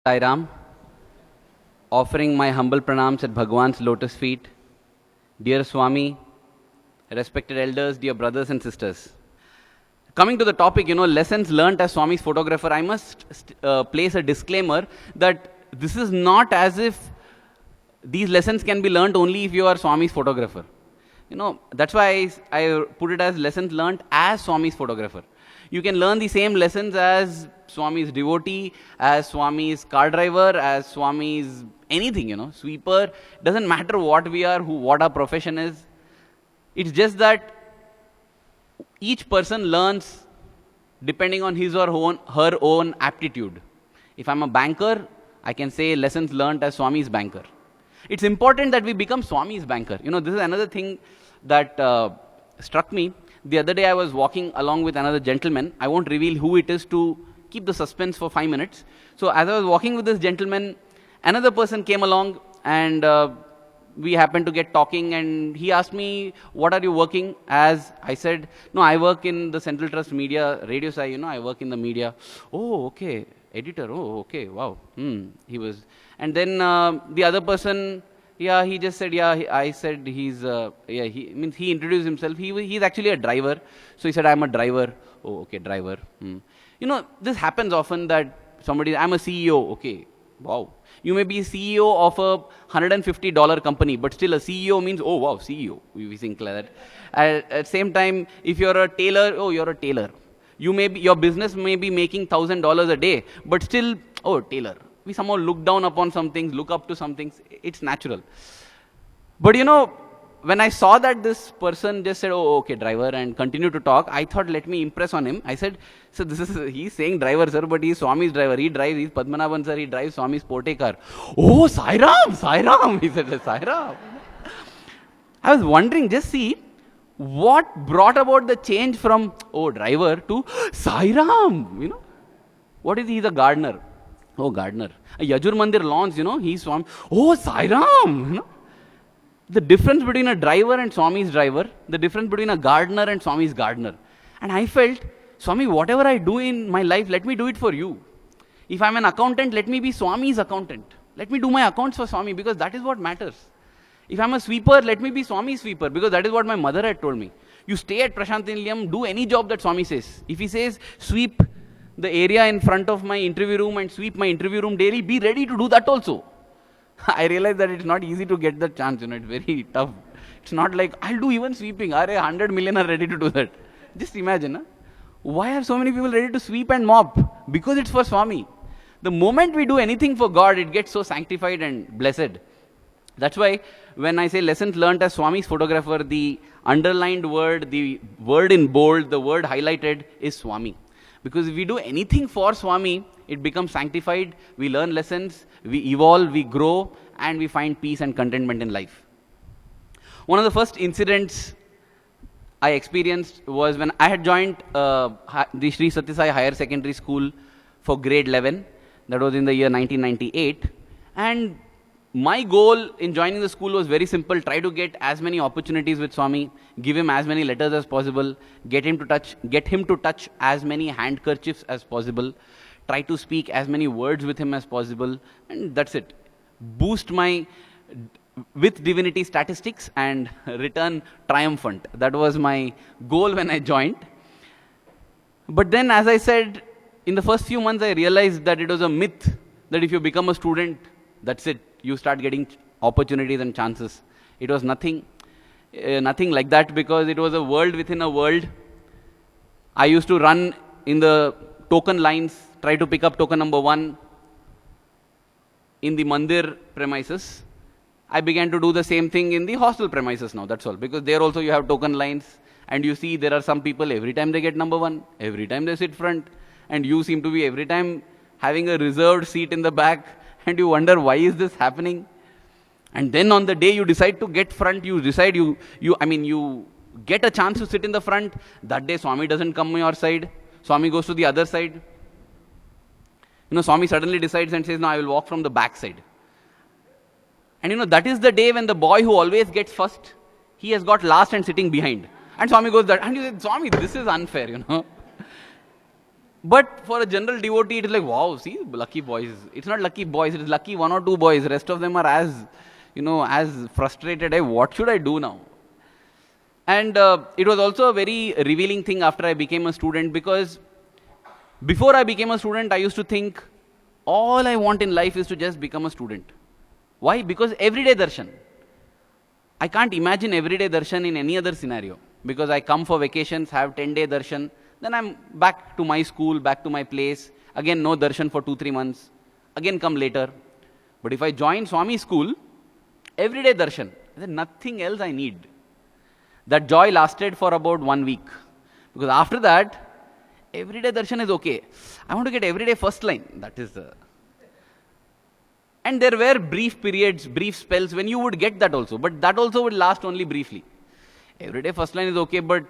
Sai Ram, offering my humble pranams at Bhagwan's lotus feet. Dear Swami, respected elders, dear brothers and sisters. Coming to the topic, lessons learnt as Swami's photographer, I must place a disclaimer that this is not as if these lessons can be learnt only if you are Swami's photographer. That's why I put it as lessons learnt as Swami's photographer. You can learn the same lessons as Swami's devotee, as Swami's car driver, as Swami's anything, sweeper. Doesn't matter what we are, what our profession is. It's just that each person learns depending on his or her own aptitude. If I'm a banker, I can say lessons learnt as Swami's banker. It's important that we become Swami's banker. This is another thing that struck me. The other day I was walking along with another gentleman. I won't reveal who it is to keep the suspense for 5 minutes. So as I was walking with this gentleman, another person came along and we happened to get talking, and he asked me, what are you working as? I said, no, I work in the Central Trust Media Radio side, I work in the media. Oh, okay. Editor. Oh, okay. Wow. He was. And then the other person, he just said, I said he's, he introduced himself. He's actually a driver. So he said, I'm a driver. Oh, okay, driver. This happens often that I'm a CEO. Okay. Wow. You may be CEO of a $150 company, but still a CEO means, oh, wow, CEO. We think like that. At the same time, if you're a tailor, oh, you're a tailor. Your business may be making $1,000 a day, but still, oh, tailor. We somehow look down upon some things, look up to some things. It's natural. But when I saw that this person just said, oh, okay, driver, and continued to talk, I thought, let me impress on him. I said, so he's saying driver, sir, but he's Swami's driver. He's Padmanabhan, sir, he drives Swami's Porte car. Oh, Sai Ram. He said, Sai Ram. I was wondering, just see, what brought about the change from, oh, driver to Sai Ram, What is he? He's a gardener. Oh, gardener. A Yajur Mandir launch, he's Swami. Oh, Sai Ram, The difference between a driver and Swami's driver, the difference between a gardener and Swami's gardener. And I felt, Swami, whatever I do in my life, let me do it for you. If I'm an accountant, let me be Swami's accountant. Let me do my accounts for Swami, because that is what matters. If I'm a sweeper, let me be Swami's sweeper, because that is what my mother had told me. You stay at Prashanti Nilayam, do any job that Swami says. If he says, sweep the area in front of my interview room and sweep my interview room daily, be ready to do that also. I realize that it's not easy to get the chance, it's very tough. It's not like, I'll do even sweeping. 100 million are ready to do that. Just imagine, why are so many people ready to sweep and mop? Because it's for Swami. The moment we do anything for God, it gets so sanctified and blessed. That's why when I say lessons learnt as Swami's photographer, the underlined word, the word in bold, the word highlighted is Swami. Because if we do anything for Swami, it becomes sanctified, we learn lessons, we evolve, we grow, and we find peace and contentment in life. One of the first incidents I experienced was when I had joined the Sri Sathya Sai Higher Secondary School for grade 11. That was in the year 1998. And my goal in joining the school was very simple: try to get as many opportunities with Swami, give him as many letters as possible, get him to touch as many handkerchiefs as possible, try to speak as many words with him as possible, and that's it. Boost my with divinity statistics and return triumphant. That was my goal when I joined. But then, as I said, in the first few months I realized that it was a myth that if you become a student, that's it. You start getting opportunities and chances. It was nothing like that, because it was a world within a world. I used to run in the token lines, try to pick up token number 1 in the mandir premises. I began to do the same thing in the hostel premises now, that's all. Because there also you have token lines, and you see there are some people, every time they get number 1, every time they sit front, and you seem to be every time having a reserved seat in the back. And you wonder, why is this happening? And then on the day you decide to get front, you get a chance to sit in the front. That day Swami doesn't come on your side. Swami goes to the other side. Swami suddenly decides and says, no, I will walk from the back side. And that is the day when the boy who always gets first, he has got last and sitting behind. And Swami goes that. And you say, Swami, this is unfair, But for a general devotee, it is like, wow, see, lucky boys. It's not lucky boys, it is lucky one or two boys. The rest of them are as frustrated. Hey, what should I do now? And it was also a very revealing thing after I became a student, because before I became a student, I used to think all I want in life is to just become a student. Why? Because everyday darshan. I can't imagine everyday darshan in any other scenario, because I come for vacations, have 10-day darshan, then I'm back to my school, back to my place, again no darshan for 2-3 months, again come later. But if I join Swami school, everyday darshan, there's nothing else I need. That joy lasted for about 1 week, because after that, everyday darshan is okay. I want to get everyday first line, that is the... And there were brief periods, brief spells when you would get that also, but that also would last only briefly. Everyday first line is okay, but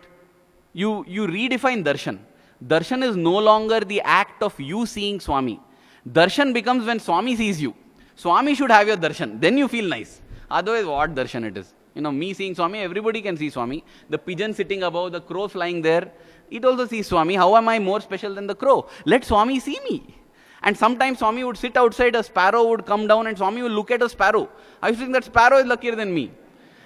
you redefine darshan. Darshan is no longer the act of you seeing Swami. Darshan becomes when Swami sees you. Swami should have your darshan, then you feel nice. Otherwise, what darshan it is? Me seeing Swami, everybody can see Swami. The pigeon sitting above, the crow flying there, it also sees Swami. How am I more special than the crow? Let Swami see me. And sometimes Swami would sit outside, a sparrow would come down and Swami will look at a sparrow. I used to think that sparrow is luckier than me.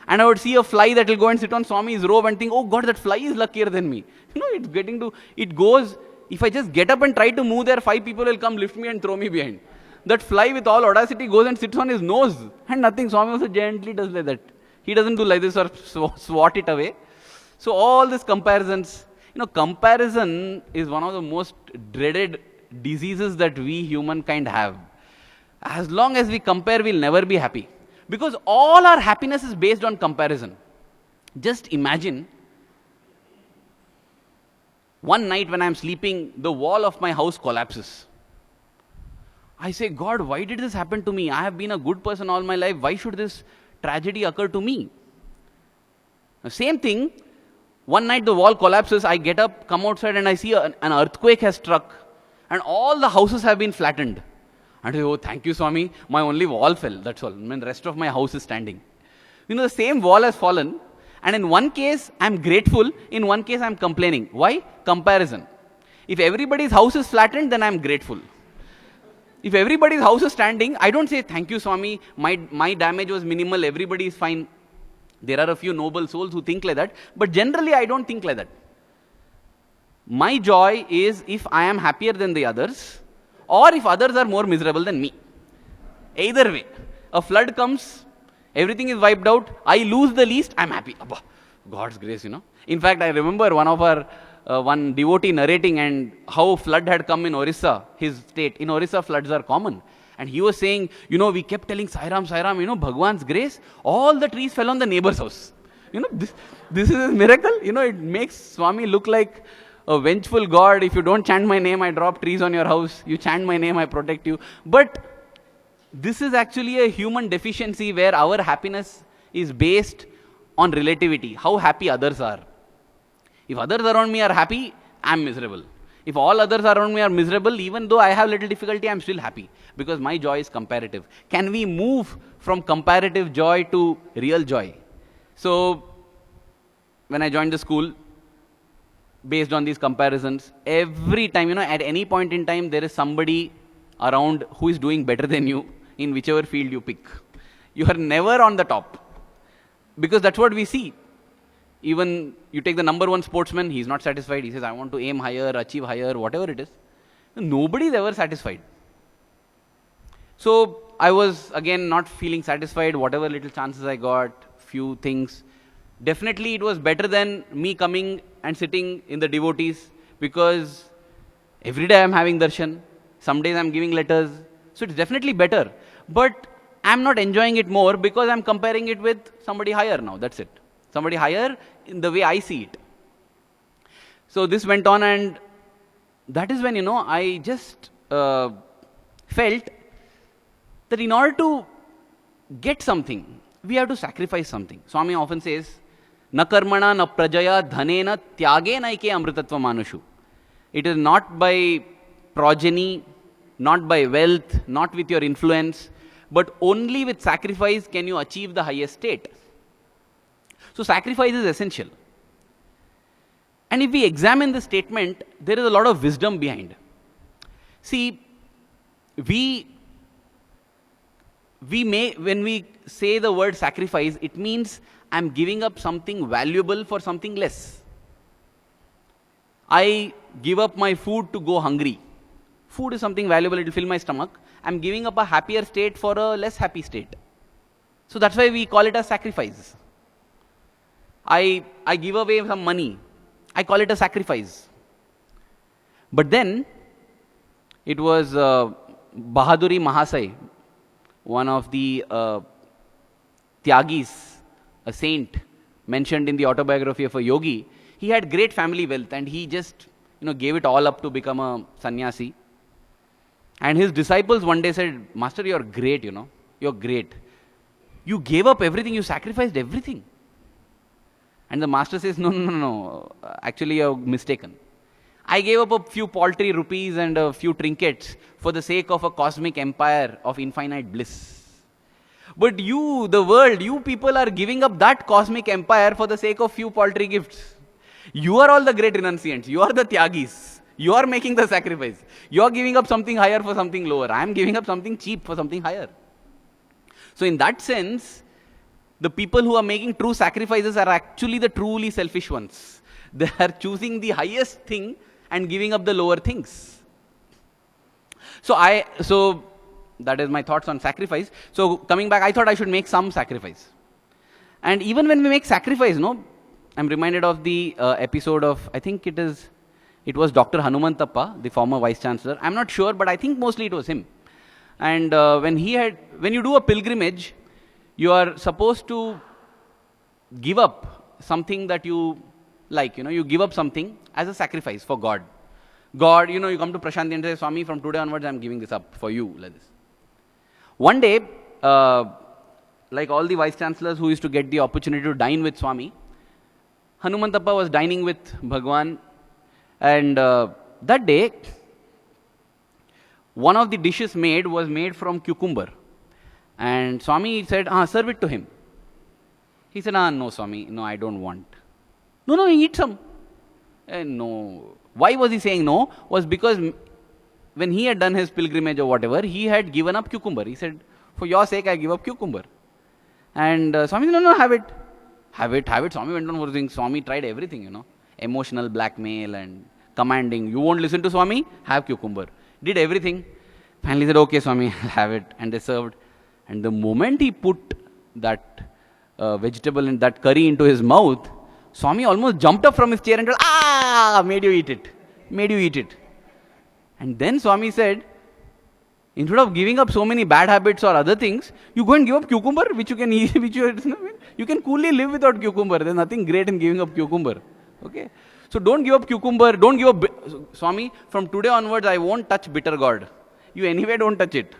And I would see a fly that will go and sit on Swami's robe and think, oh God, that fly is luckier than me. It goes, if I just get up and try to move there, 5 people will come lift me and throw me behind. That fly with all audacity goes and sits on his nose and nothing. Swami also gently does like that. He doesn't do like this or swat it away. So all these comparisons, comparison is one of the most dreaded diseases that we humankind have. As long as we compare, we'll never be happy. Because all our happiness is based on comparison. Just imagine, one night when I'm sleeping, the wall of my house collapses. I say, God, why did this happen to me? I have been a good person all my life. Why should this tragedy occur to me? The same thing, one night the wall collapses, I get up, come outside and I see an earthquake has struck and all the houses have been flattened. And I say, oh, thank you, Swami, my only wall fell, that's all. The rest of my house is standing. The same wall has fallen, and in one case, I'm grateful, in one case, I'm complaining. Why? Comparison. If everybody's house is flattened, then I'm grateful. If everybody's house is standing, I don't say, thank you, Swami, my damage was minimal, everybody is fine. There are a few noble souls who think like that, but generally, I don't think like that. My joy is if I am happier than the others, or if others are more miserable than me. Either way, a flood comes, everything is wiped out, I lose the least, I'm happy. Abba, God's grace, In fact, I remember one devotee narrating and how flood had come in Orissa, his state. In Orissa, floods are common. And he was saying, we kept telling Sai Ram, Bhagwan's grace, all the trees fell on the neighbor's house. This is a miracle. It makes Swami look like a vengeful God. If you don't chant my name, I drop trees on your house. You chant my name, I protect you. But this is actually a human deficiency where our happiness is based on relativity, how happy others are. If others around me are happy, I'm miserable. If all others around me are miserable, even though I have little difficulty, I'm still happy because my joy is comparative. Can we move from comparative joy to real joy? So, when I joined the school, based on these comparisons, every time, at any point in time, there is somebody around who is doing better than you in whichever field you pick. You are never on the top because that's what we see. Even you take the number 1 sportsman, he's not satisfied. He says, I want to aim higher, achieve higher, whatever it is. Nobody is ever satisfied. So I was again not feeling satisfied, whatever little chances I got, few things. Definitely it was better than me coming and sitting in the devotees because every day I'm having darshan. Some days I'm giving letters. So it's definitely better. But I'm not enjoying it more because I'm comparing it with somebody higher now. That's it. Somebody higher in the way I see it. So this went on, and that is when, I just felt that in order to get something, we have to sacrifice something. Swami often says, na karmana na prajaya dhanena tyage naike amritatva manushu. It is not by progeny, not by wealth, not with your influence, but only with sacrifice can you achieve the highest state. So sacrifice is essential. And if we examine the statement, there is a lot of wisdom behind. See, we when we say the word sacrifice, it means I'm giving up something valuable for something less. I give up my food to go hungry. Food is something valuable, it will fill my stomach. I'm giving up a happier state for a less happy state. So that's why we call it a sacrifice. I give away some money. I call it a sacrifice. But then, it was Bahaduri Mahasai, one of the Tyagis, a saint mentioned in the autobiography of a yogi. He had great family wealth and he just gave it all up to become a sannyasi. And his disciples one day said, Master, you're great, you're great. You gave up everything, you sacrificed everything. And the master says, no, actually you're mistaken. I gave up a few paltry rupees and a few trinkets for the sake of a cosmic empire of infinite bliss. But you, the world, you people are giving up that cosmic empire for the sake of few paltry gifts. You are all the great renunciants. You are the Tyagis. You are making the sacrifice. You are giving up something higher for something lower. I am giving up something cheap for something higher. So in that sense, the people who are making true sacrifices are actually the truly selfish ones. They are choosing the highest thing and giving up the lower things. So that is my thoughts on sacrifice. So coming back, I thought I should make some sacrifice. And even when we make sacrifice, I'm reminded of the episode of, I think it was Dr. Hanumantappa, the former Vice Chancellor. I'm not sure, but I think mostly it was him. And when you do a pilgrimage, you are supposed to give up something that you like, you give up something as a sacrifice for God. God, you come to Prashanti and say, Swami, from today onwards, I'm giving this up for you, like this. One day, like all the Vice Chancellors who used to get the opportunity to dine with Swami, Hanumantappa was dining with Bhagwan, and that day, one of the dishes was made from cucumber. And Swami said, serve it to him. He said, no, Swami, no, I don't want. No, eat some. No. Why was he saying no? Was because when he had done his pilgrimage or whatever, he had given up cucumber. He said, for your sake, I give up cucumber. And Swami said, no, have it. Have it. Swami went on for things. Swami tried everything, emotional blackmail and commanding. You won't listen to Swami? Have cucumber. Did everything. Finally said, okay, Swami, I'll have it. And they served. And the moment he put that vegetable and that curry into his mouth, Swami almost jumped up from his chair and said, made you eat it. And then Swami said, instead of giving up so many bad habits or other things, you go and give up cucumber, which you can eat, you can coolly live without cucumber. There's nothing great in giving up cucumber. Okay? So don't give up cucumber, don't give up, Swami, from today onwards, I won't touch bitter gourd. You anyway don't touch it.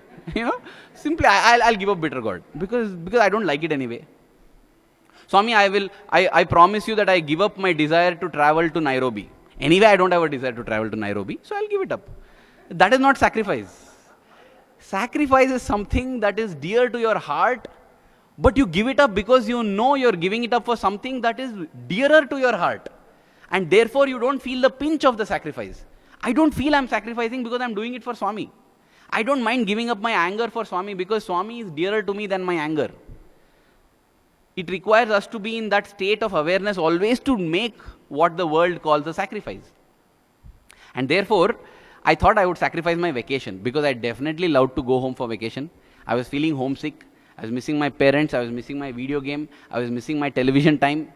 Simply I'll give up bitter gourd because I don't like it anyway. Swami, I promise you that I give up my desire to travel to Nairobi. Anyway, I don't have a desire to travel to Nairobi, so I'll give it up. That is not sacrifice. Sacrifice is something that is dear to your heart, but you give it up because you know you're giving it up for something that is dearer to your heart. And therefore, you don't feel the pinch of the sacrifice. I don't feel I'm sacrificing because I'm doing it for Swami. I don't mind giving up my anger for Swami because Swami is dearer to me than my anger. It requires us to be in that state of awareness always to make what the world calls a sacrifice. And therefore, I thought I would sacrifice my vacation because I definitely loved to go home for vacation. I was feeling homesick. I was missing my parents. I was missing my video game. I was missing my television time.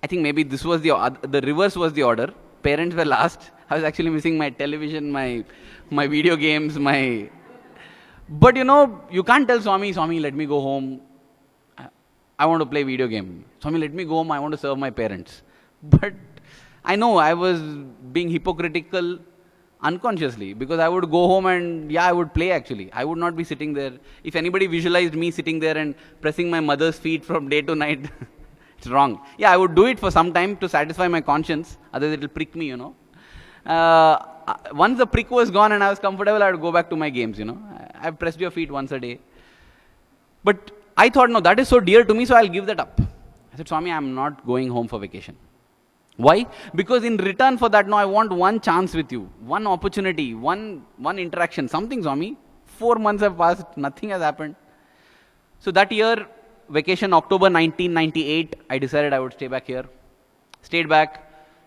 I think maybe this was the reverse was the order. Parents were last. I was actually missing my television, my video games, But you can't tell Swami, let me go home. I want to play video game. Swami, let me go home. I want to serve my parents. But I know I was being hypocritical unconsciously because I would go home and I would play actually. I would not be sitting there. If anybody visualized me sitting there and pressing my mother's feet from day to night, it's wrong. Yeah, I would do it for some time to satisfy my conscience. Otherwise it will prick me, Once the prick was gone and I was comfortable, I would go back to my games, I've pressed your feet once a day. But I thought, no, that is so dear to me, so I'll give that up. I said, Swami, I'm not going home for vacation. Why? Because in return for that, no, I want one chance with you, one opportunity, one interaction, something, Swami. 4 months have passed, nothing has happened. So that year, vacation October 1998, I decided I would stay back here. Stayed back.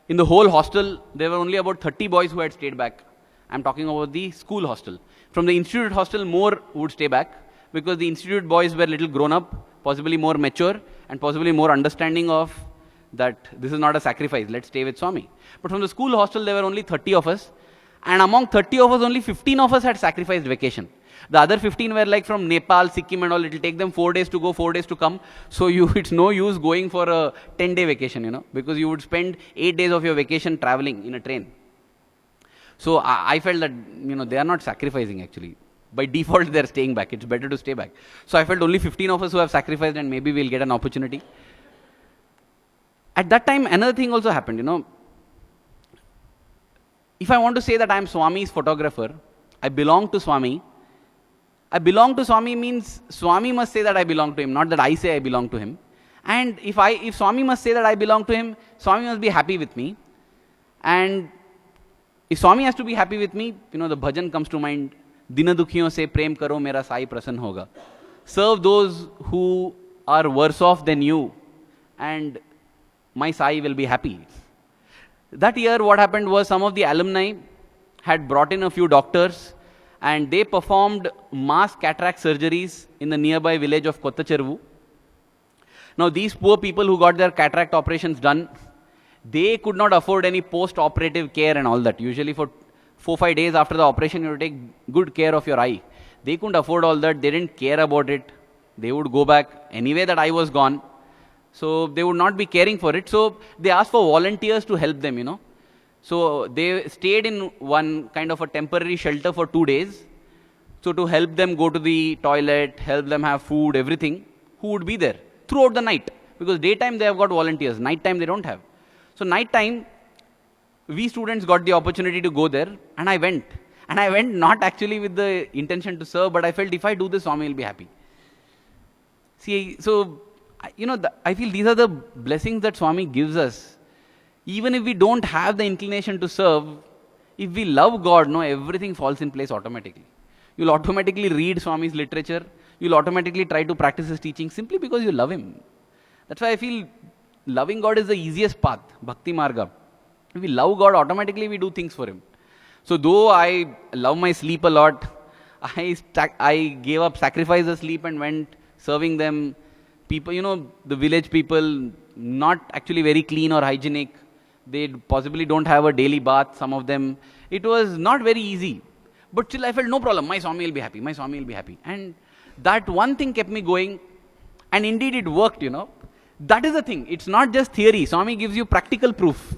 In the whole hostel, there were only about 30 boys who had stayed back. I'm talking about the school hostel. From the institute hostel, more would stay back because the institute boys were little grown up, possibly more mature, and possibly more understanding of that this is not a sacrifice, let's stay with Swami. But from the school hostel, there were only 30 of us. And among 30 of us, only 15 of us had sacrificed vacation. The other 15 were like from Nepal, Sikkim and all. It will take them 4 days to go, 4 days to come. So it's no use going for a 10-day vacation, because you would spend 8 days of your vacation traveling in a train. So I felt that, they are not sacrificing actually. By default, they're staying back. It's better to stay back. So I felt only 15 of us who have sacrificed and maybe we'll get an opportunity. At that time, another thing also happened, If I want to say that I'm Swami's photographer, I belong to Swami. I belong to Swami means Swami must say that I belong to him, not that I say I belong to him. And if Swami must say that I belong to him, Swami must be happy with me. And if Swami has to be happy with me, the bhajan comes to mind. Dina dukhiyon se prem karo, mera sai prasann hoga. Serve those who are worse off than you, and my sai will be happy. That year, what happened was some of the alumni had brought in a few doctors, and they performed mass cataract surgeries in the nearby village of Kottacheruvu. Now, these poor people who got their cataract operations done, they could not afford any post-operative care and all that. Usually for 4-5 days after the operation, you take good care of your eye. They couldn't afford all that. They didn't care about it. They would go back anyway that I was gone. So they would not be caring for it. So they asked for volunteers to help them, So they stayed in one kind of a temporary shelter for 2 days. So to help them go to the toilet, help them have food, everything, who would be there throughout the night? Because daytime they have got volunteers, nighttime they don't have. So nighttime, we students got the opportunity to go there, and I went. And I went not actually with the intention to serve, but I felt if I do this, Swami will be happy. See, so, I feel these are the blessings that Swami gives us. Even if we don't have the inclination to serve, if we love God, everything falls in place automatically. You'll automatically read Swami's literature. You'll automatically try to practice his teaching simply because you love him. That's why I feel loving God is the easiest path, Bhakti Marga. If we love God, automatically we do things for him. So though I love my sleep a lot, I gave up, sacrificed the sleep and went serving them. People, the village people, not actually very clean or hygienic. They possibly don't have a daily bath, some of them. It was not very easy. But still I felt no problem. My Swami will be happy. My Swami will be happy. And that one thing kept me going. And indeed it worked, That is the thing. It's not just theory. Swami gives you practical proof.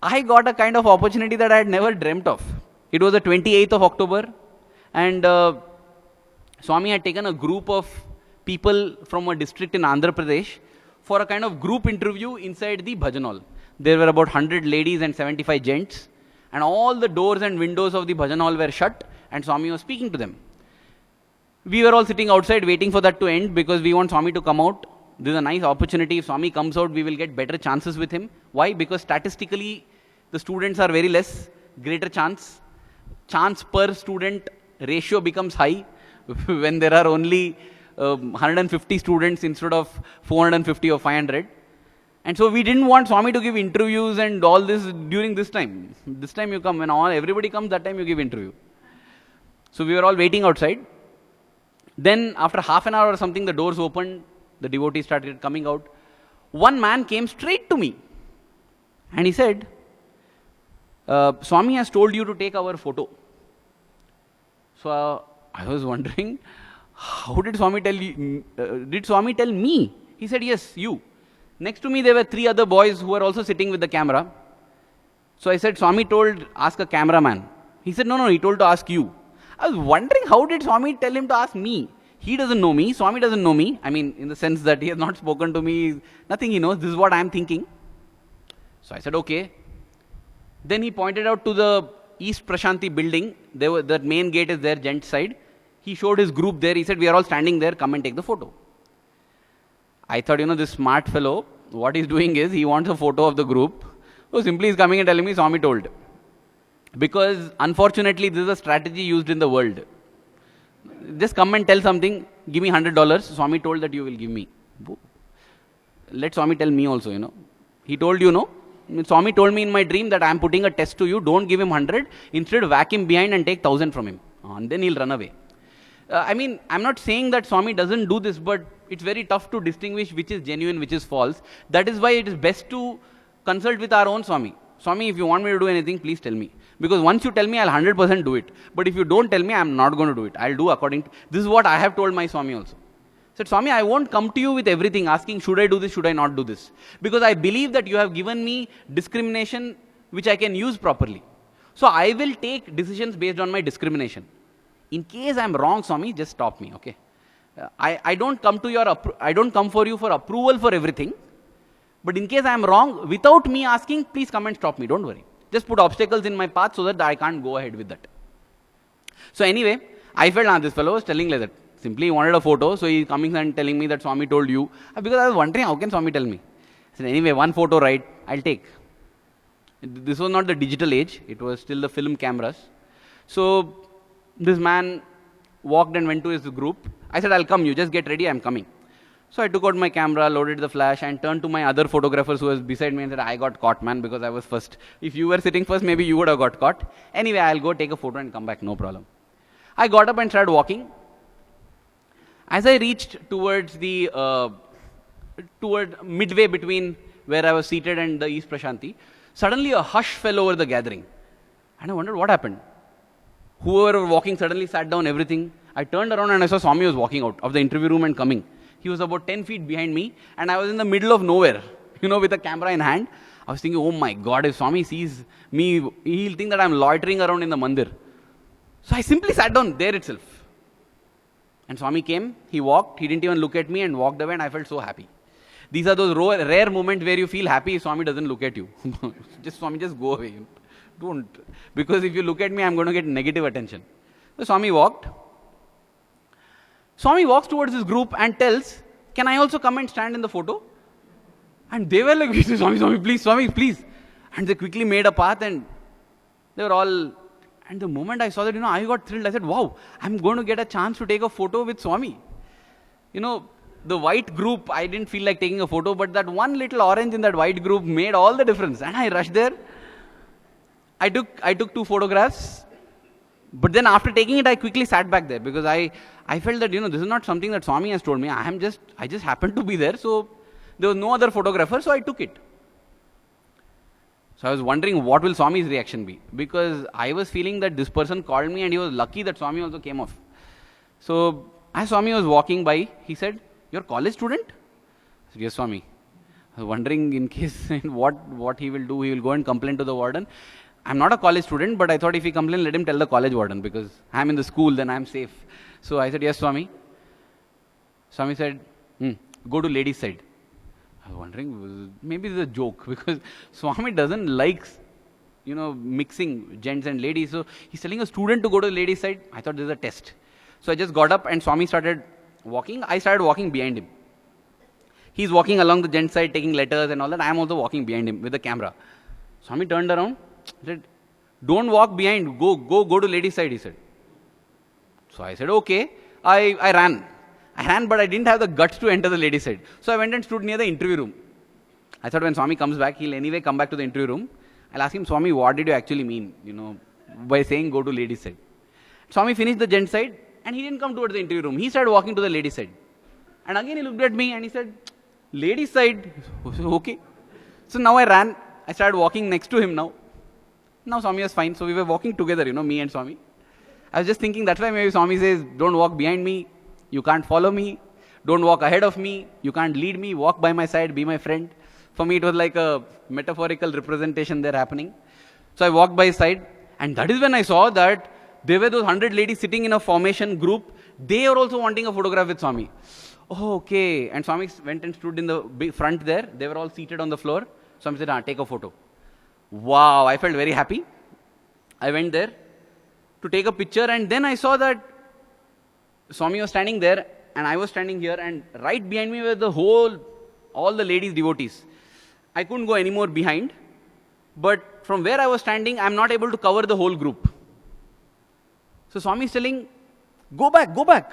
I got a kind of opportunity that I had never dreamt of. It was the 28th of October. And Swami had taken a group of people from a district in Andhra Pradesh for a kind of group interview inside the bhajan hall. There were about 100 ladies and 75 gents, and all the doors and windows of the bhajan hall were shut, and Swami was speaking to them. We were all sitting outside waiting for that to end because we want Swami to come out. This is a nice opportunity. If Swami comes out, we will get better chances with him. Why? Because statistically, the students are very less, greater chance. Chance per student ratio becomes high when there are only 150 students instead of 450 or 500. And so we didn't want Swami to give interviews and all this during this time. This time you come, when everybody comes, that time you give interview. So we were all waiting outside. Then after half an hour or something, the doors opened, the devotees started coming out. One man came straight to me and he said, Swami has told you to take our photo. So I was wondering, how did Swami tell you? Did Swami tell me? He said, yes, you. Next to me, there were 3 other boys who were also sitting with the camera. So I said, Swami told, ask a cameraman. He said, no, he told to ask you. I was wondering, how did Swami tell him to ask me? He doesn't know me. Swami doesn't know me. I mean, in the sense that he has not spoken to me. Nothing he knows. This is what I am thinking. So I said, okay. Then he pointed out to the East Prashanti building. The main gate is there, gent side. He showed his group there. He said, we are all standing there. Come and take the photo. I thought, this smart fellow, what he's doing is, he wants a photo of the group. So simply he's coming and telling me, Swami told. Because unfortunately, this is a strategy used in the world. Just come and tell something, give me $100. Swami told that you will give me. Let Swami tell me also, He told you, no? Swami told me in my dream that I am putting a test to you. Don't give him 100. Instead, whack him behind and take 1,000 from him. And then he'll run away. I'm not saying that Swami doesn't do this, but it's very tough to distinguish which is genuine, which is false. That is why it is best to consult with our own Swami. Swami, if you want me to do anything, please tell me. Because once you tell me, I'll 100% do it. But if you don't tell me, I'm not going to do it. I'll do according to... This is what I have told my Swami also. I said, Swami, I won't come to you with everything, asking, should I do this, should I not do this? Because I believe that you have given me discrimination which I can use properly. So I will take decisions based on my discrimination. In case I'm wrong, Swami, just stop me, okay? I don't come for you for approval for everything. But in case I'm wrong, without me asking, please come and stop me, don't worry. Just put obstacles in my path so that I can't go ahead with that. So anyway, I felt, this fellow was telling like that. Simply he wanted a photo, so he's coming and telling me that Swami told you. Because I was wondering, how can Swami tell me? I said, anyway, one photo, right, I'll take. This was not the digital age, it was still the film cameras. So this man walked and went to his group. I said, I'll come, you just get ready, I'm coming. So I took out my camera, loaded the flash, and turned to my other photographers who was beside me and said, I got caught, man, because I was first. If you were sitting first, maybe you would have got caught. Anyway, I'll go take a photo and come back, no problem. I got up and started walking. As I reached toward midway between where I was seated and the East Prashanti, suddenly a hush fell over the gathering. And I wondered what happened. Whoever was walking suddenly sat down, everything. I turned around and I saw Swami was walking out of the interview room and coming. He was about 10 feet behind me, and I was in the middle of nowhere, with a camera in hand. I was thinking, oh my God, if Swami sees me, he'll think that I'm loitering around in the mandir. So I simply sat down there itself. And Swami came, he walked, he didn't even look at me and walked away, and I felt so happy. These are those rare moments where you feel happy if Swami doesn't look at you. Swami, just go away. Don't. Because if you look at me, I'm going to get negative attention. So Swami walked. Swami walks towards his group and tells, can I also come and stand in the photo? And they were like, Swami, please, Swami, please. And they quickly made a path and they were all, and the moment I saw that, I got thrilled. I said, wow, I'm going to get a chance to take a photo with Swami. The white group, I didn't feel like taking a photo, but that one little orange in that white group made all the difference. And I rushed there. I took 2 photographs. But then after taking it, I quickly sat back there because I felt that, this is not something that Swami has told me. I just happened to be there. So there was no other photographer. So I took it. So I was wondering what will Swami's reaction be, because I was feeling that this person called me and he was lucky that Swami also came off. So as Swami was walking by, he said, you're a college student? I said, yes, Swami. I was wondering in case what he will do. He will go and complain to the warden. I'm not a college student, but I thought if he complains, let him tell the college warden, because I'm in the school, then I'm safe. So I said, yes, Swami. Swami said, go to ladies' side. I was wondering, maybe this is a joke, because Swami doesn't like, mixing gents and ladies. So he's telling a student to go to the ladies' side. I thought this is a test. So I just got up and Swami started walking. I started walking behind him. He's walking along the gent side, taking letters and all that. I am also walking behind him with the camera. Swami turned around. Said, don't walk behind, go to ladies' side, he said. So I said, okay. I ran, but I didn't have the guts to enter the ladies' side. So I went and stood near the interview room. I thought when Swami comes back, he'll anyway come back to the interview room. I'll ask him, Swami, what did you actually mean, by saying go to ladies' side? Swami finished the gent side, and he didn't come towards the interview room. He started walking to the ladies' side. And again he looked at me and he said, ladies' side? Okay. So now I ran. I started walking next to him now. Now Swami was fine. So we were walking together, me and Swami. I was just thinking that's why maybe Swami says, don't walk behind me. You can't follow me. Don't walk ahead of me. You can't lead me. Walk by my side. Be my friend. For me, it was like a metaphorical representation there happening. So I walked by his side. And that is when I saw that there were those 100 ladies sitting in a formation group. They were also wanting a photograph with Swami. Oh, okay. And Swami went and stood in the big front there. They were all seated on the floor. Swami said, take a photo. Wow, I felt very happy. I went there to take a picture, and then I saw that Swami was standing there and I was standing here, and right behind me were all the ladies devotees. I couldn't go any more behind. But from where I was standing, I'm not able to cover the whole group. So Swami is telling, go back, go back.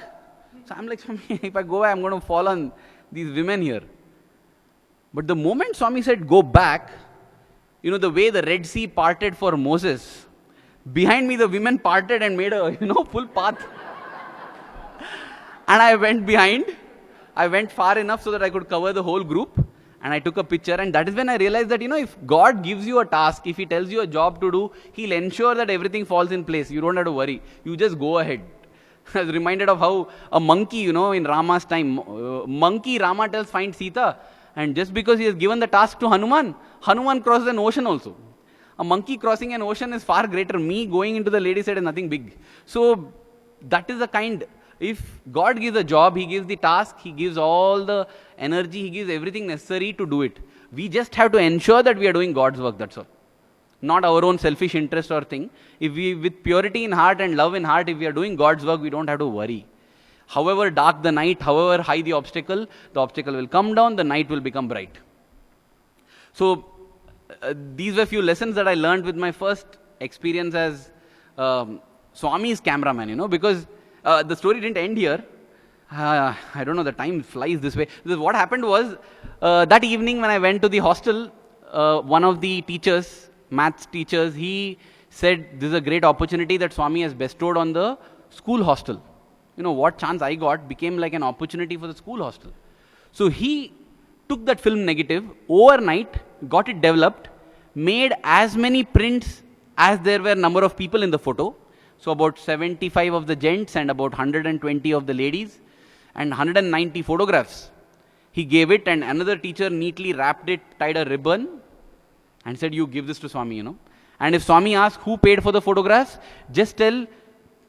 So I'm like, Swami, if I go back, I'm going to fall on these women here. But the moment Swami said, go back, the way the Red Sea parted for Moses, behind me the women parted and made a, full path. And I went behind. I went far enough so that I could cover the whole group. And I took a picture, and that is when I realized that, if God gives you a task, if He tells you a job to do, He'll ensure that everything falls in place. You don't have to worry. You just go ahead. I was reminded of how a monkey, in Rama's time, monkey Rama tells find Sita, and just because he has given the task to Hanuman, Hanuman crosses an ocean also. A monkey crossing an ocean is far greater. Me going into the lady's head is nothing big. So that is the kind. If God gives a job, He gives the task, He gives all the energy, He gives everything necessary to do it. We just have to ensure that we are doing God's work, that's all. Not our own selfish interest or thing. If we, with purity in heart and love in heart, if we are doing God's work, we don't have to worry. However dark the night, however high the obstacle will come down, the night will become bright. So, these were few lessons that I learned with my first experience as Swami's cameraman, because the story didn't end here. I don't know, the time flies this way. Because what happened was, that evening when I went to the hostel, one of the teachers, maths teachers, he said, this is a great opportunity that Swami has bestowed on the school hostel. What chance I got became like an opportunity for the school hostel. So he took that film negative, overnight, got it developed, made as many prints as there were number of people in the photo. So about 75 of the gents and about 120 of the ladies and 190 photographs. He gave it, and another teacher neatly wrapped it, tied a ribbon and said, you give this to Swami, And if Swami asks who paid for the photographs, just tell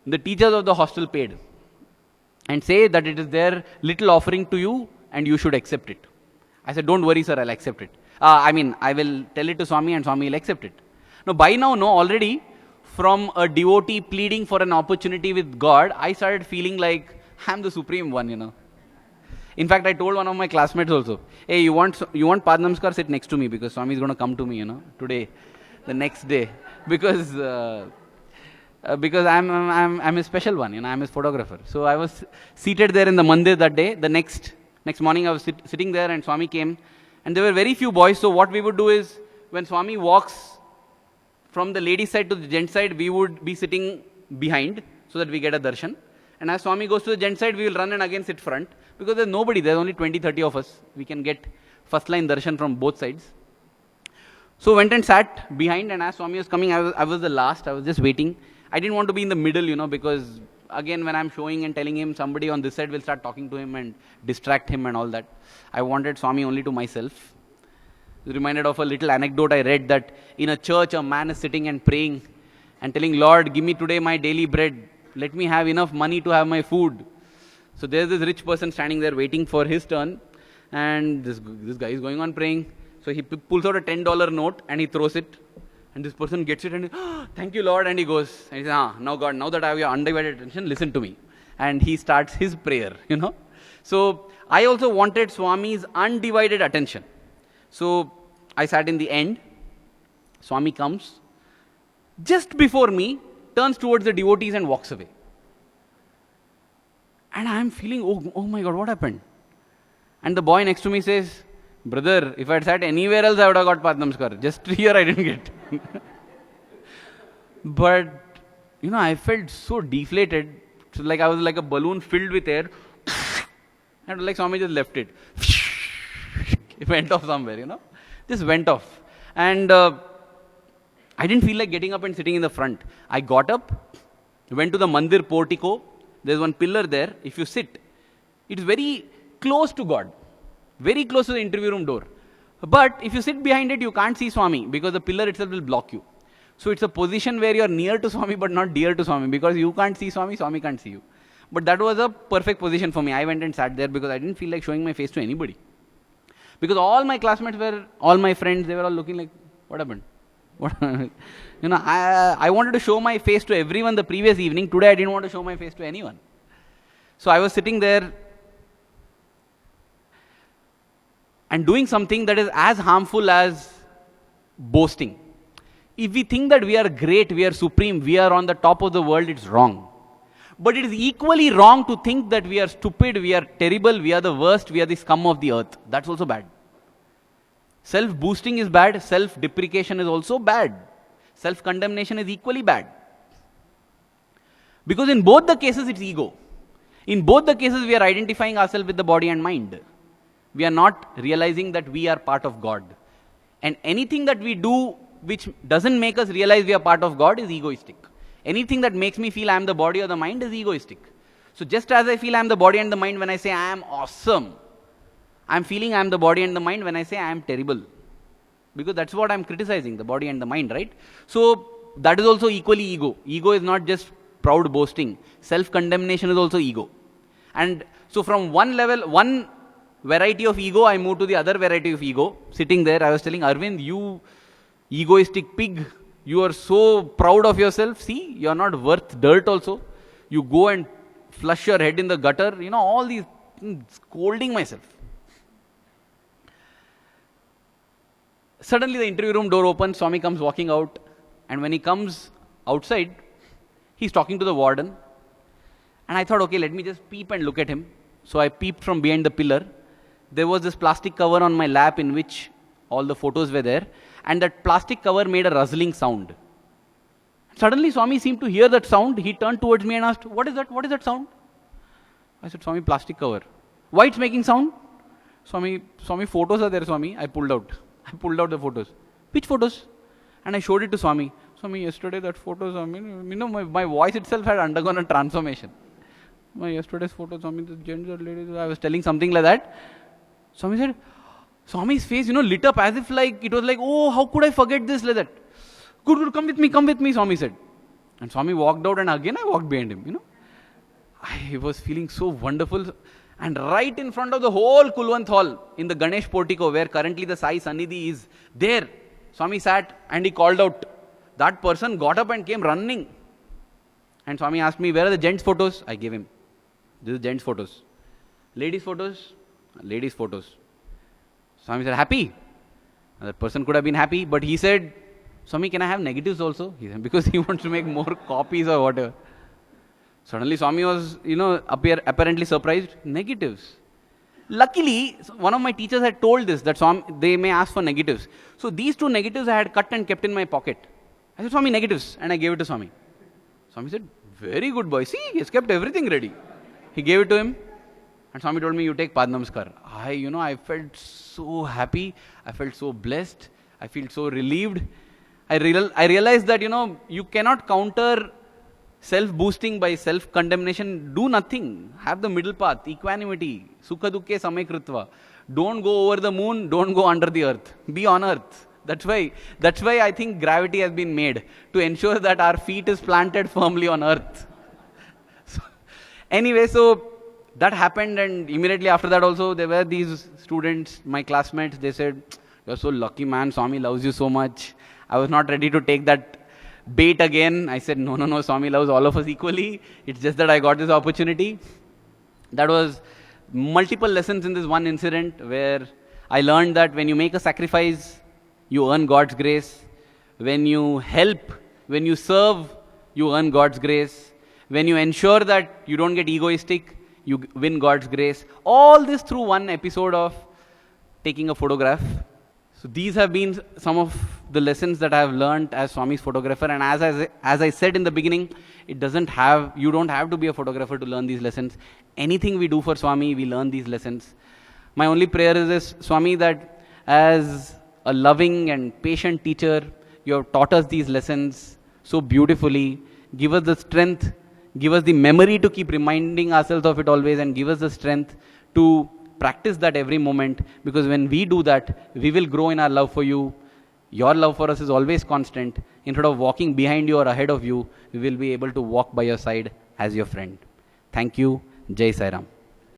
the teachers of the hostel paid. And say that it is their little offering to you and you should accept it. I said, don't worry, sir, I'll accept it. I will tell it to Swami and Swami will accept it. Now, by now, already from a devotee pleading for an opportunity with God, I started feeling like I'm the supreme one, In fact, I told one of my classmates also, hey, you want Padnamskar, sit next to me because Swami is going to come to me, today, the next day. Because I'm his special one, I'm his photographer. So I was seated there in the mandir that day. The next morning I was sitting there and Swami came, and there were very few boys. So what we would do is, when Swami walks from the lady side to the gent side, we would be sitting behind so that we get a darshan. And as Swami goes to the gent side, we will run and again sit front, because there's nobody, there's only 20-30 of us. We can get first line darshan from both sides. So went and sat behind, and as Swami was coming, I was the last. I was just waiting. I didn't want to be in the middle, because again, when I'm showing and telling him, somebody on this side will start talking to him and distract him and all that. I wanted Swami only to myself. Reminded of a little anecdote I read, that in a church, a man is sitting and praying and telling, Lord, give me today my daily bread. Let me have enough money to have my food. So there's this rich person standing there waiting for his turn, and this guy is going on praying. So he pulls out a $10 note and he throws it. And this person gets it and thank you, Lord. And he goes, and he says, now God, now that I have your undivided attention, listen to me. And he starts his prayer, So I also wanted Swami's undivided attention. So I sat in the end. Swami comes. Just before me, turns towards the devotees and walks away. And I am feeling, oh my God, what happened? And the boy next to me says, brother, if I had sat anywhere else, I would have got Padnamskar. Just here I didn't get. But, I felt so deflated. So like I was like a balloon filled with air. And like Swami just left it. It went off somewhere, Just went off. And I didn't feel like getting up and sitting in the front. I got up, went to the mandir portico. There's one pillar there. If you sit, it's very close to God. Very close to the interview room door. But if you sit behind it, you can't see Swami, because the pillar itself will block you. So it's a position where you're near to Swami but not dear to Swami, because you can't see Swami, Swami can't see you. But that was a perfect position for me. I went and sat there because I didn't feel like showing my face to anybody. Because all my classmates all my friends, they were all looking like, what happened? I wanted to show my face to everyone the previous evening. Today I didn't want to show my face to anyone. So I was sitting there and doing something that is as harmful as boasting. If we think that we are great, we are supreme, we are on the top of the world, it's wrong. But it is equally wrong to think that we are stupid, we are terrible, we are the worst, we are the scum of the earth. That's also bad. Self-boosting is bad, self-deprecation is also bad. Self-condemnation is equally bad. Because in both the cases, it's ego. In both the cases, we are identifying ourselves with the body and mind. We are not realizing that we are part of God. And anything that we do which doesn't make us realize we are part of God is egoistic. Anything that makes me feel I am the body or the mind is egoistic. So just as I feel I am the body and the mind when I say I am awesome, I am feeling I am the body and the mind when I say I am terrible. Because that's what I am criticizing, the body and the mind, right? So that is also equally ego. Ego is not just proud boasting. Self-condemnation is also ego. And so from one level, one variety of ego, I move to the other variety of ego. Sitting there, I was telling Arvind, you egoistic pig, you are so proud of yourself. See, you are not worth dirt also. You go and flush your head in the gutter. You know, all these scolding myself. Suddenly the interview room door opens, Swami comes walking out. And when he comes outside, he's talking to the warden. And I thought, okay, let me just peep and look at him. So I peeped from behind the pillar. There was this plastic cover on my lap in which all the photos were there. And that plastic cover made a rustling sound. Suddenly Swami seemed to hear that sound. He turned towards me and asked, what is that? What is that sound? I said, Swami, plastic cover. Why it's making sound? Swami, photos are there, Swami. I pulled out the photos. Which photos? And I showed it to Swami. Swami, yesterday that photos, Swami, you know, my voice itself had undergone a transformation. My yesterday's photos, Swami, the gents or ladies, I was telling something like that. Swami said, Swami's face, lit up as if like, it was like, oh, how could I forget this like that? Good, come with me, Swami said. And Swami walked out and again I walked behind him, I was feeling so wonderful. And right in front of the whole Kulwant hall, in the Ganesh portico, where currently the Sai Sannidhi is, there, Swami sat and he called out. That person got up and came running. And Swami asked me, where are the gents' photos? I gave him. This is gents' photos. Ladies' photos? Ladies' photos. Swami said, happy? And that person could have been happy, but he said, Swami, can I have negatives also? He said, because he wants to make more copies or whatever. Suddenly Swami was, apparently surprised. Negatives. Luckily, one of my teachers had told this, that they may ask for negatives. So these two negatives I had cut and kept in my pocket. I said, Swami, negatives. And I gave it to Swami. Swami said, very good boy. See, he has kept everything ready. He gave it to him. And Swami told me, you take Pad Namaskar. I felt so happy. I felt so blessed. I feel so relieved. I realized that, you cannot counter self-boosting by self-condemnation. Do nothing. Have the middle path, equanimity. Sukha dukkhe samay kritva. Don't go over the moon. Don't go under the earth. Be on earth. That's why I think gravity has been made, to ensure that our feet is planted firmly on earth. Anyway, so that happened, and immediately after that also, there were these students, my classmates, they said, you're so lucky, man, Swami loves you so much. I was not ready to take that bait again. I said, no, Swami loves all of us equally. It's just that I got this opportunity. That was multiple lessons in this one incident, where I learned that when you make a sacrifice, you earn God's grace. When you help, when you serve, you earn God's grace. When you ensure that you don't get egoistic, you win God's grace. All this through one episode of taking a photograph. So these have been some of the lessons that I have learned as Swami's photographer. And as I said in the beginning, you don't have to be a photographer to learn these lessons. Anything we do for Swami, we learn these lessons. My only prayer is this, Swami, that as a loving and patient teacher, you have taught us these lessons so beautifully. Give us the strength, give us the memory to keep reminding ourselves of it always, and give us the strength to practice that every moment, because when we do that, we will grow in our love for you. Your love for us is always constant. Instead of walking behind you or ahead of you, we will be able to walk by your side as your friend. Thank you. Jai Sai Ram.